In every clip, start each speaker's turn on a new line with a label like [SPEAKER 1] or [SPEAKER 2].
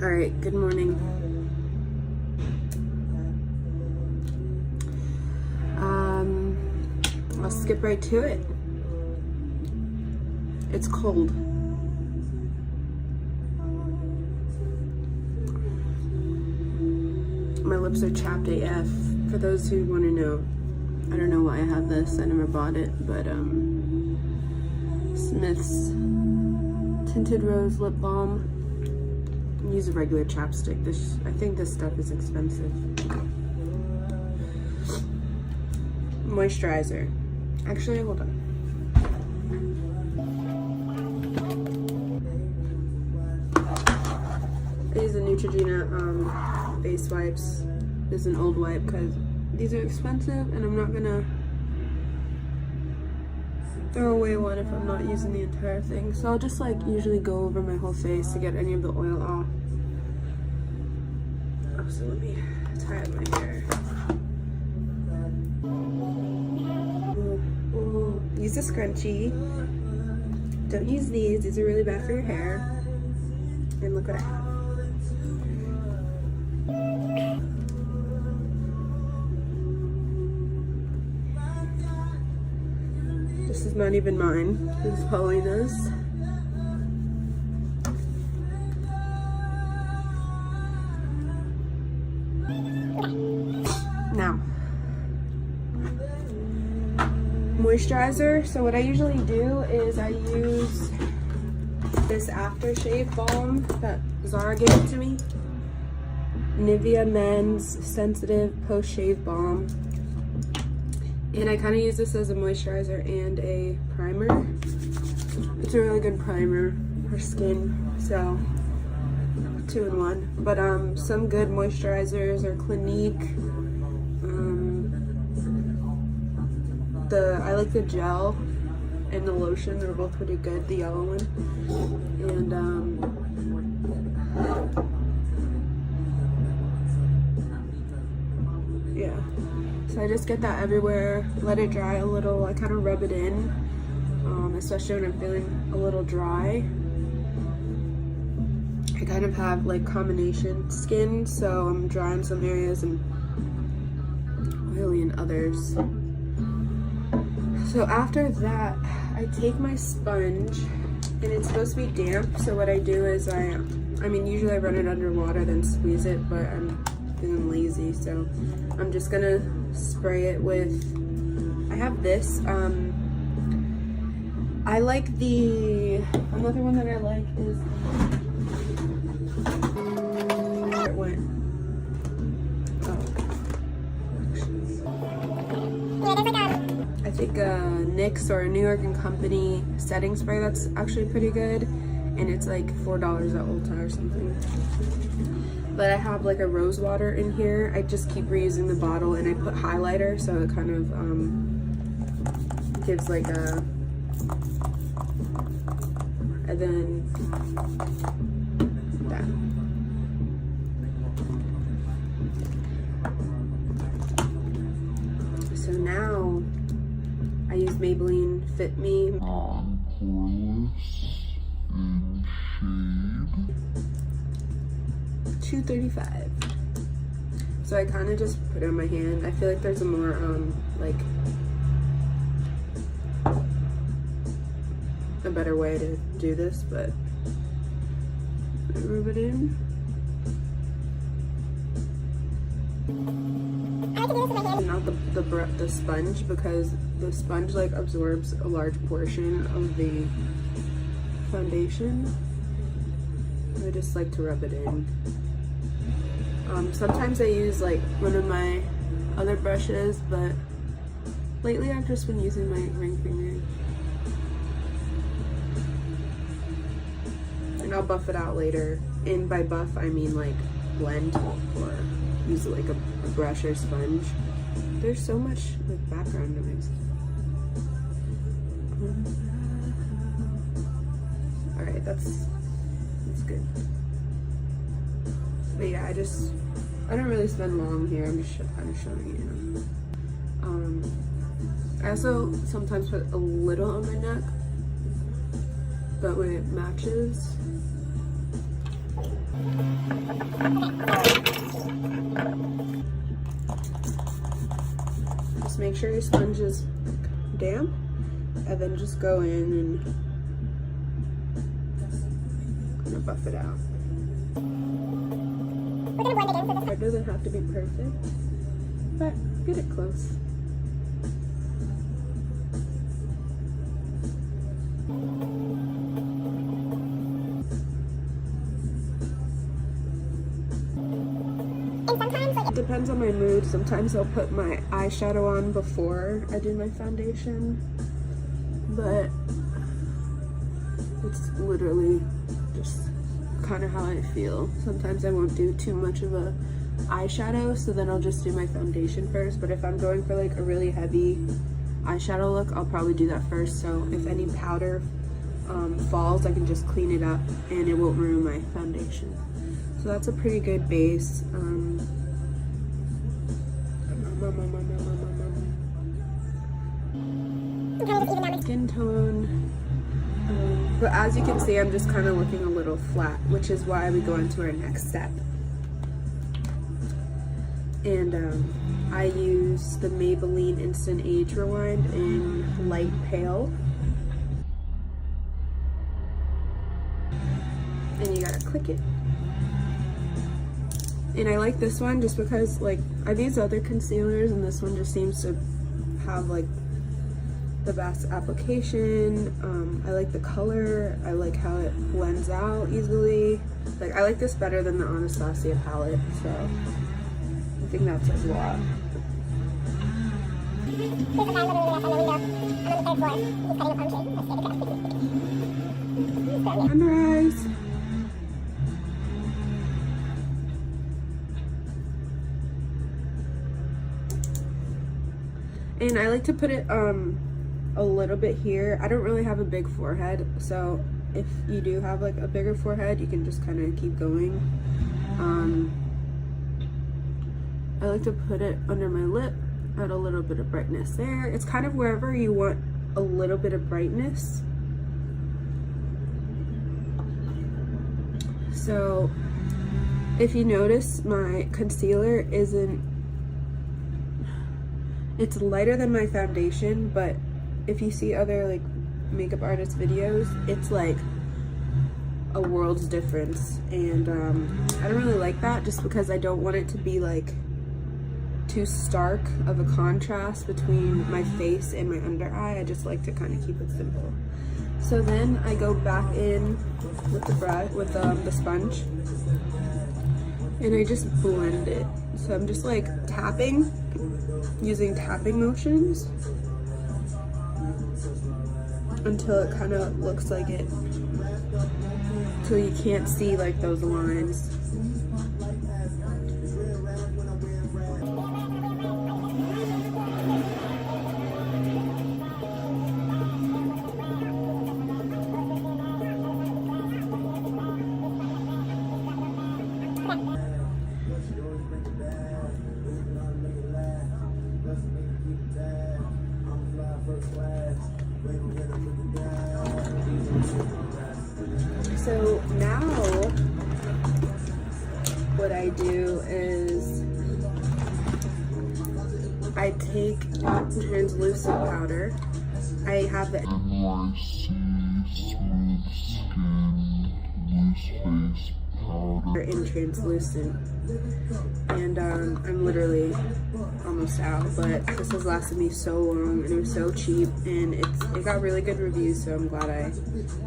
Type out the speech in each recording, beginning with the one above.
[SPEAKER 1] All right, good morning. I'll skip right to it. It's cold. My lips are chapped AF. For those who want to know, I don't know why I have this. I never bought it, but Smith's Tinted Rose Lip Balm. Use a regular chapstick. I think this stuff is expensive. Moisturizer. Actually, hold on. I use the Neutrogena face wipes. This is an old wipe because these are expensive and I'm not gonna throw away one if I'm not using the entire thing. So I'll just like usually go over my whole face to get any of the oil off. Oh, so let me tie up my hair. Ooh. Use a scrunchie. Don't use these. These are really bad for your hair. And look what I have. This is not even mine. This is Paulina's. Now, moisturizer. So what I usually do is I use this aftershave balm that Zara gave to me. Nivea Men's Sensitive Post Shave Balm. And I kind of use this as a moisturizer and a primer. It's a really good primer for skin, so 2-in-1. But some good moisturizers are Clinique. I like the gel and the lotion. They're both pretty good. The yellow one. And yeah. So I just get that everywhere, let it dry a little. I kind of rub it in, especially when I'm feeling a little dry. I kind of have like combination skin, so I'm dry in some areas and oily in others. So after that, I take my sponge, and it's supposed to be damp. So what I do is I mean, usually I run it under water, then squeeze it, but I'm feeling lazy, so I'm just gonna spray it with, I have this, I like another one that I like is, where it went, I think NYX or a New York & Company setting spray that's actually pretty good, and it's like $4 at Ulta or something. But I have like a rose water in here. I just keep reusing the bottle, and I put highlighter, so it kind of gives like a, and then that. So now I use Maybelline Fit Me. $2.35. So I kind of just put it on my hand. I feel like there's a more like a better way to do this, but I rub it in. Not the sponge, because the sponge like absorbs a large portion of the foundation. I just like to rub it in. Sometimes I use like one of my other brushes, but lately I've just been using my ring finger. And I'll buff it out later. And by buff, I mean like blend or use like a brush or sponge. There's so much like background noise. All right, that's good. But yeah, I don't really spend long here. I'm just kind of showing you. I also sometimes put a little on my neck, but when it matches. Just make sure your sponge is damp, and then just go in and kind of buff it out. It doesn't have to be perfect, but get it close. It depends on my mood. Sometimes I'll put my eyeshadow on before I do my foundation, but it's literally just kind of how I feel. Sometimes I won't do too much of a eyeshadow, so then I'll just do my foundation first. But if I'm going for like a really heavy eyeshadow look, I'll probably do that first, so if any powder falls, I can just clean it up and it won't ruin my foundation. So that's a pretty good base. Skin tone, but as you can see, I'm just kind of looking a little flat, which is why we go into our next step. And I use the Maybelline Instant Age Rewind in light pale, and you gotta click it. And I like this one just because, like, I've used other concealers and this one just seems to have like the best application. I like the color, I like how it blends out easily. Like, I like this better than the Anastasia palette, so I think that says a lot. Under eyes. And I like to put it a little bit here. I don't really have a big forehead, so if you do have like a bigger forehead, you can just kind of keep going. I like to put it under my lip, add a little bit of brightness there. It's kind of wherever you want a little bit of brightness. So if you notice, my concealer it's lighter than my foundation, but if you see other like makeup artist videos, it's like a world's difference. And I don't really like that, just because I don't want it to be like too stark of a contrast between my face and my under eye. I just like to kind of keep it simple. So then I go back in with the brush, with the sponge, and I just blend it. So I'm just like tapping, using tapping motions until it kind of looks like it, till you can't see like those lines. So now what I do is I take translucent powder. I have the in translucent, and I'm literally almost out, but this has lasted me so long and it was so cheap, and it got really good reviews, so I'm glad I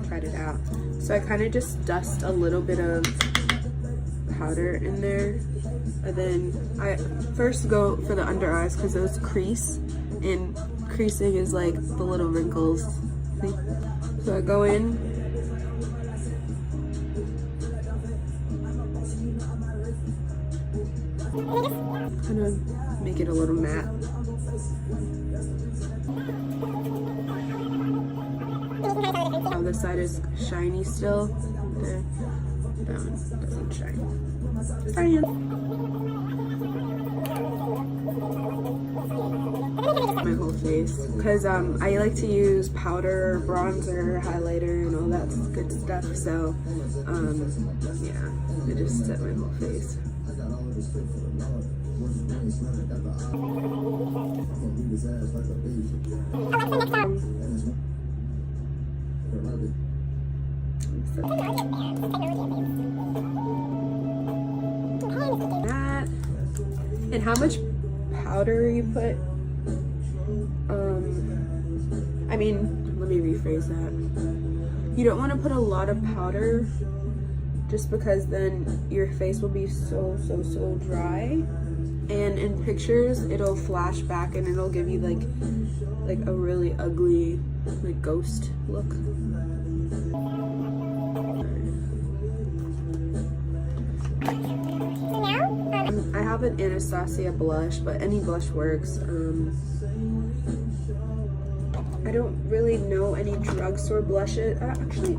[SPEAKER 1] tried it out. So I kind of just dust a little bit of powder in there, and then I first go for the under eyes because those crease, and creasing is like the little wrinkles. So I go in, kind of make it a little matte. Oh, this side is shiny still. There. That one doesn't shine. Sorry. My whole face, because I like to use powder, bronzer, highlighter, and all that good stuff. So yeah. I just set my whole face. That and how much powder you put. I mean, let me rephrase that. You don't want to put a lot of powder just because then your face will be so dry, and in pictures it'll flash back and it'll give you like a really ugly like ghost look. I have an Anastasia blush, but any blush works. I don't really know any drugstore blushes. Actually,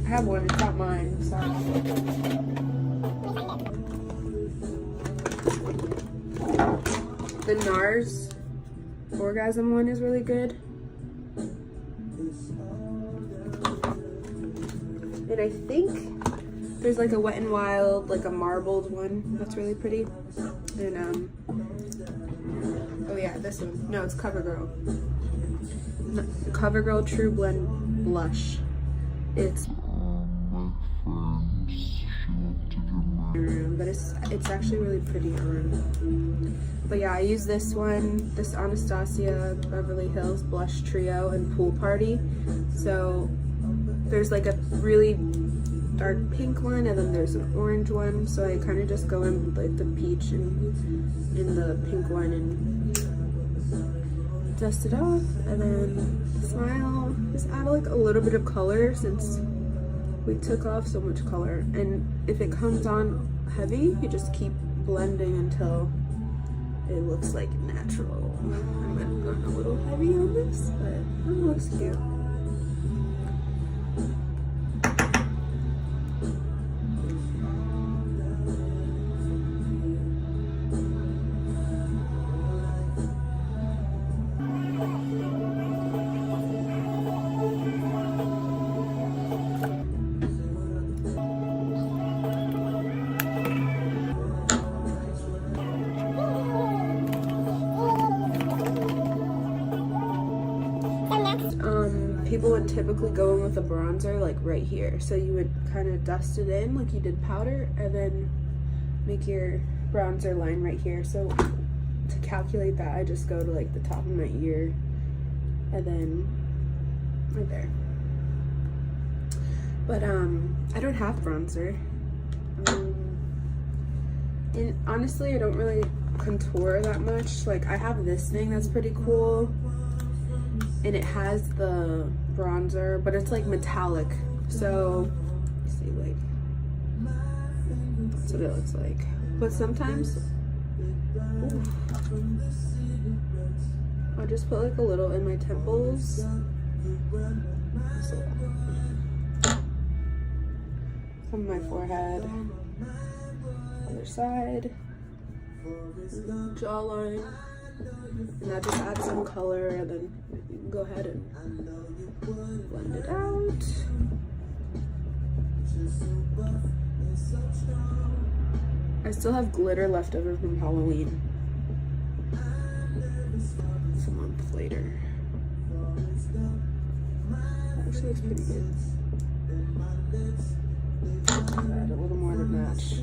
[SPEAKER 1] I have one. It's not mine. Sorry. The NARS Orgasm one is really good. And I think there's like a Wet n Wild, like a marbled one that's really pretty. And oh yeah, this one. No, it's CoverGirl. CoverGirl True Blend Blush. It's but it's actually really pretty on. But yeah, I use this one, this Anastasia Beverly Hills Blush Trio and Pool Party. So there's like a really dark pink one, and then there's an orange one. So I kind of just go in with like the peach and in the pink one and dust it off, and then smile. Just add like a little bit of color since we took off so much color. And if it comes on heavy, you just keep blending until it looks like natural. I might have gone a little heavy on this, but it looks cute. People would typically go in with a bronzer like right here. So you would kind of dust it in like you did powder and then make your bronzer line right here. So to calculate that, I just go to like the top of my ear and then right there. But I don't have bronzer. And honestly, I don't really contour that much. Like I have this thing that's pretty cool. And it has the bronzer, but it's like metallic. So, let's see, like, that's what it looks like. But sometimes, I'll just put like a little in my temples. Some of my forehead. Other side. Jawline. And that just adds some color, and then you can go ahead and blend it out. I still have glitter left over from Halloween. It's a month later. Actually looks pretty good. Add a little more to match.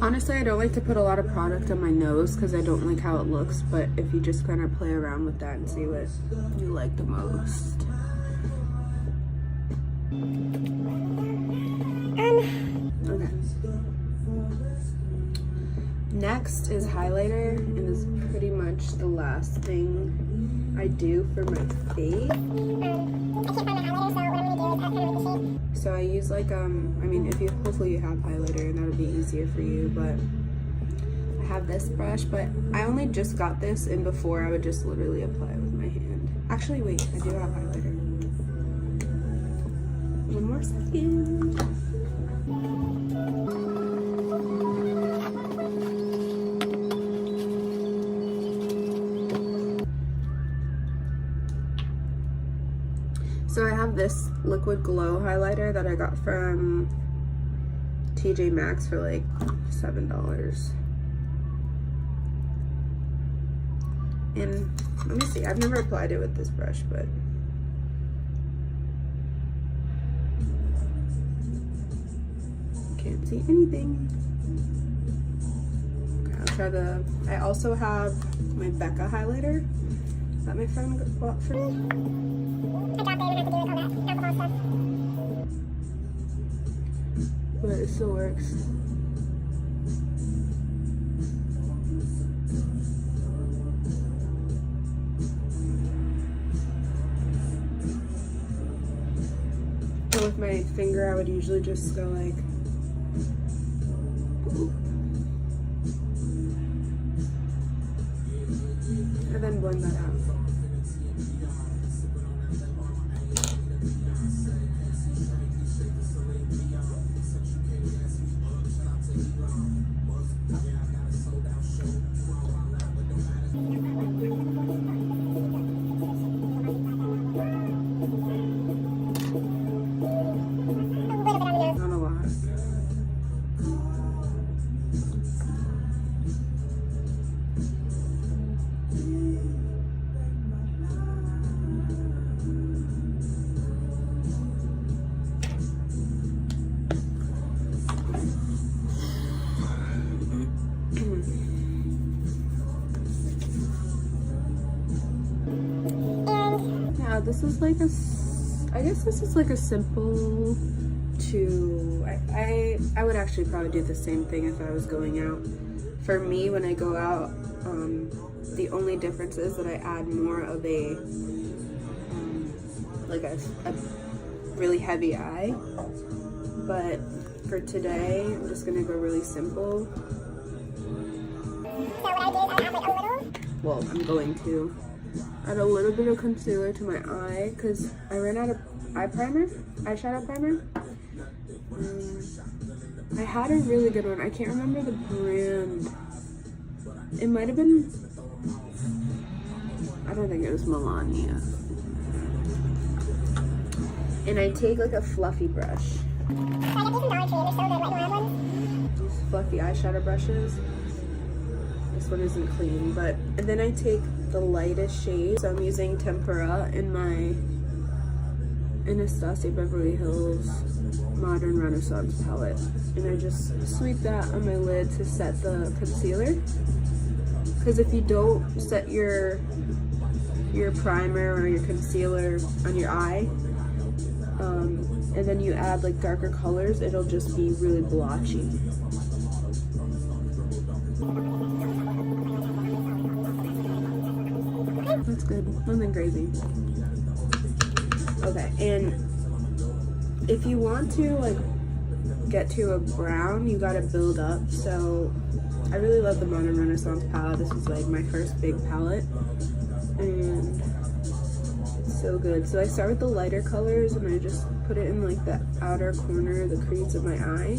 [SPEAKER 1] Honestly, I don't like to put a lot of product on my nose because I don't like how it looks, but if you just kind of play around with that and see what you like the most. Okay. Next is highlighter, and this is pretty much the last thing I do for my face. I can't find my highlighter, so what I'm gonna do is add kind of like a shade. So I use like, I mean, if you, hopefully you have highlighter and that'll be easier for you, but I have this brush, but I only just got this, and before I would just literally apply it with my hand. Actually, wait, I do have highlighter. One more second. So I have this liquid glow highlighter that I got from TJ Maxx for like $7. And let me see, I've never applied it with this brush, but can't see anything. Okay, I'll try the, I also have my Becca highlighter that my friend bought for me. But it still works. So with my finger, I would usually just go like, and then blend that out. This is like a, I guess this is like a simple to, I would actually probably do the same thing if I was going out. For me, when I go out, the only difference is that I add more of a, like a really heavy eye. But for today, I'm just gonna go really simple. So what I do is I add like a little. Well, I'm going to add a little bit of concealer to my eye because I ran out of eyeshadow primer. I had a really good one. I can't remember the brand. It might have been, I don't think it was Melania. And I take like a fluffy brush. These fluffy eyeshadow brushes. This one isn't clean, but, and then I take the lightest shade. So I'm using Tempera in my Anastasia Beverly Hills Modern Renaissance palette. And I just sweep that on my lid to set the concealer. Because if you don't set your primer or your concealer on your eye, and then you add like darker colors, it'll just be really blotchy. That's good. Nothing crazy. Okay, and if you want to like get to a brown, you gotta build up. So I really love the Modern Renaissance palette. This was like my first big palette, and it's so good. So I start with the lighter colors and I just put it in like the outer corner, the crease of my eye.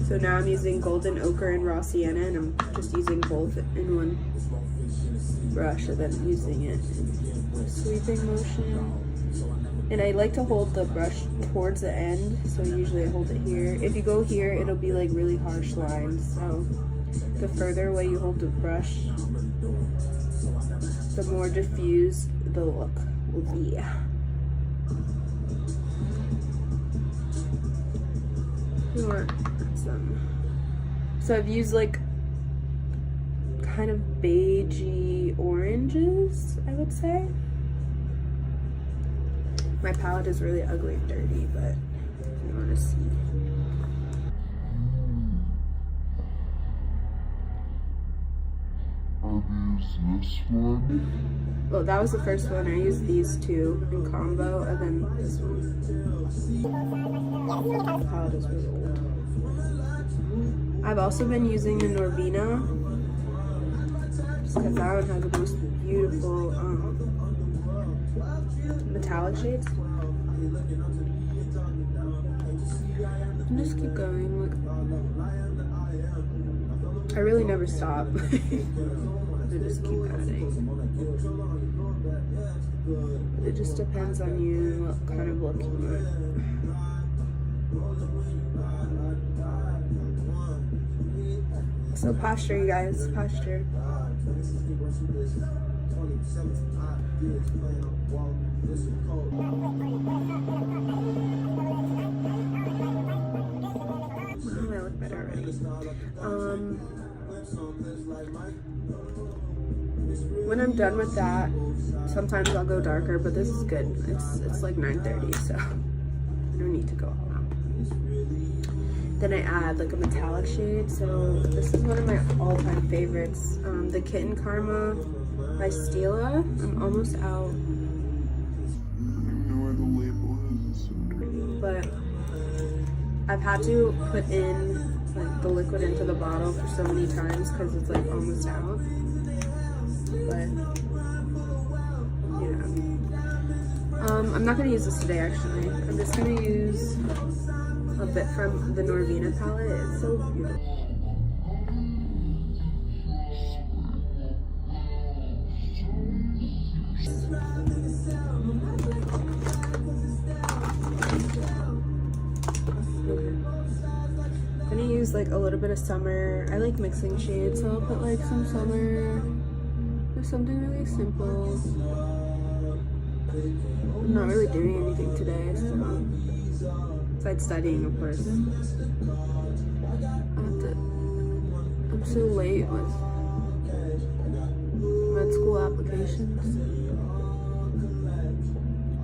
[SPEAKER 1] So now I'm using Golden Ochre and Raw Sienna, and I'm just using both in one brush and then using it in a sweeping motion. And I like to hold the brush towards the end, so usually I hold it here. If you go here, it'll be like really harsh lines. So the further away you hold the brush, the more diffused the look will be. You want some. So I've used like kind of beigey oranges, I would say. My palette is really ugly and dirty, but if you want to see.
[SPEAKER 2] This one.
[SPEAKER 1] Well, that was the first one. I used these two in combo, and then this one. The palette is really old. I've also been using the Norvina this because that one has the most beautiful metallic shades. And just keep going. Look. I really never stop. I just keep adding. It just depends on you what kind of look you want. So posture, you guys, posture. Oh, I look better already. When I'm done with that, sometimes I'll go darker, but this is good. It's like 9:30, so I don't need to go all out. Then I add like a metallic shade. So this is one of my all-time favorites. The Kitten Karma by Stila. I'm almost out. But I've had to put in like the liquid into the bottle for so many times because it's like almost out. But yeah. I'm not gonna use this today actually. I'm just gonna use a bit from the Norvina palette. It's so beautiful. I'm gonna use like a little bit of summer. I like mixing shades, so I'll put like some summer or something really simple. I'm not really doing anything today, so besides studying, of course. I'm so late with med school applications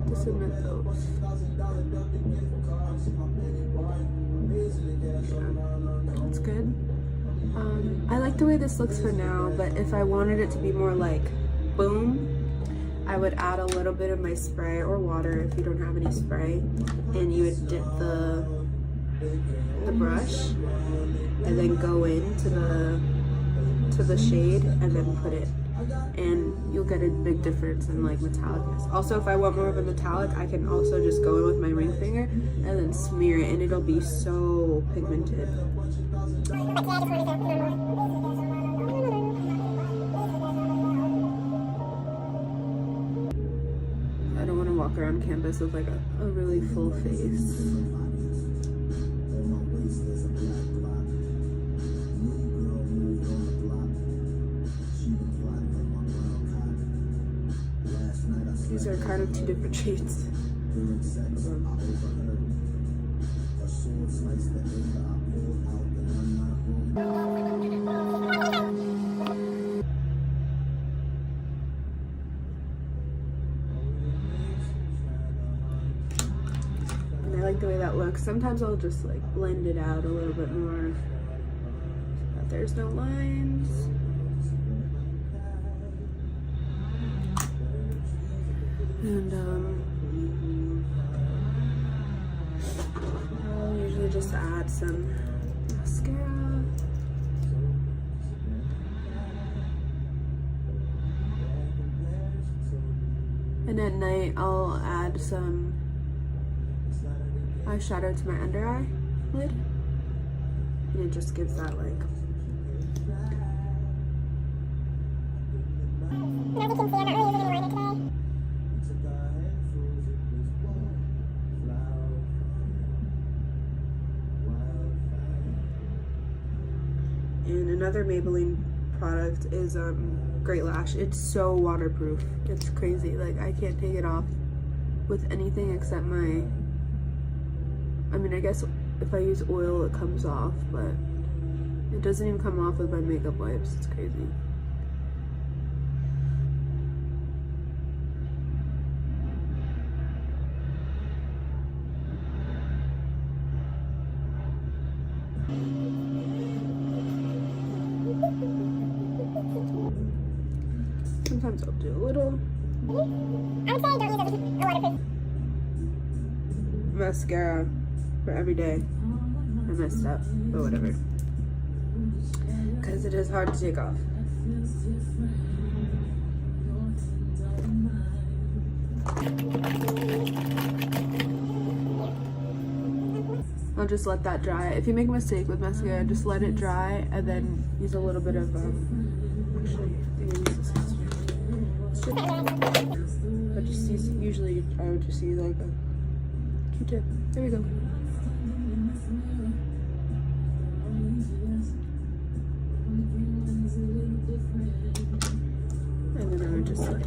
[SPEAKER 1] to submit those. Yeah, it's good. I like the way this looks for now, but if I wanted it to be more like boom, I would add a little bit of my spray or water if you don't have any spray, and you would dip the brush and then go into the shade and then put it, and you'll get a big difference in like metallicness. Also, if I want more of a metallic, I can also just go in with my ring finger and then smear it, and it'll be so pigmented. I don't want to walk around campus with like a really full face. These are kind of two different shades. And I like the way that looks. Sometimes I'll just like blend it out a little bit more so that there's no lines. And I'll usually just add some mascara. And at night I'll add some eyeshadow to my under eye lid. And it just gives that like And another Maybelline product is Great Lash. It's so waterproof. It's crazy. Like, I can't take it off with anything except my, I mean, I guess if I use oil it comes off, but it doesn't even come off with my makeup wipes. It's crazy. Sometimes I'll do a little. I would say don't use a waterproof mascara for every day. I messed up, but whatever. Because it is hard to take off. I'll just let that dry. If you make a mistake with mascara, just let it dry and then use a little bit of actually, I use this. But just use, usually I would just use like a Q-tip. There we go. And then I would just like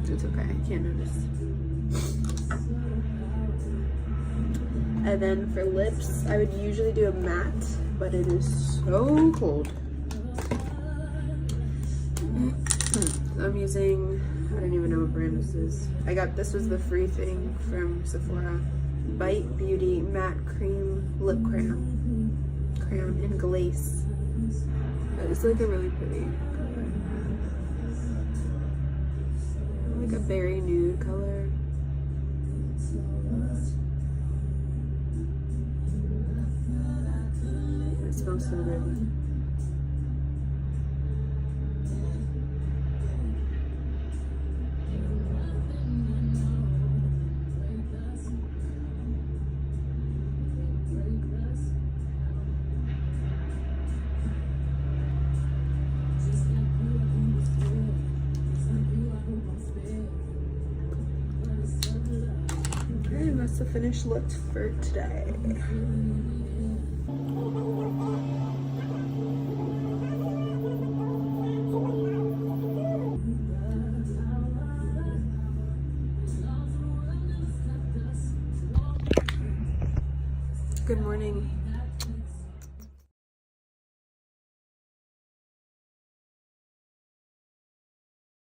[SPEAKER 1] it's okay, I can't notice. And then for lips, I would usually do a matte, but it is so cold. I'm using, I don't even know what brand this is. This was the free thing from Sephora. Bite Beauty Matte Cream Lip Crayon in Glace. It's like a really pretty color. Like a very nude color. It smells so good. Okay, that's the finished look for today. Good morning.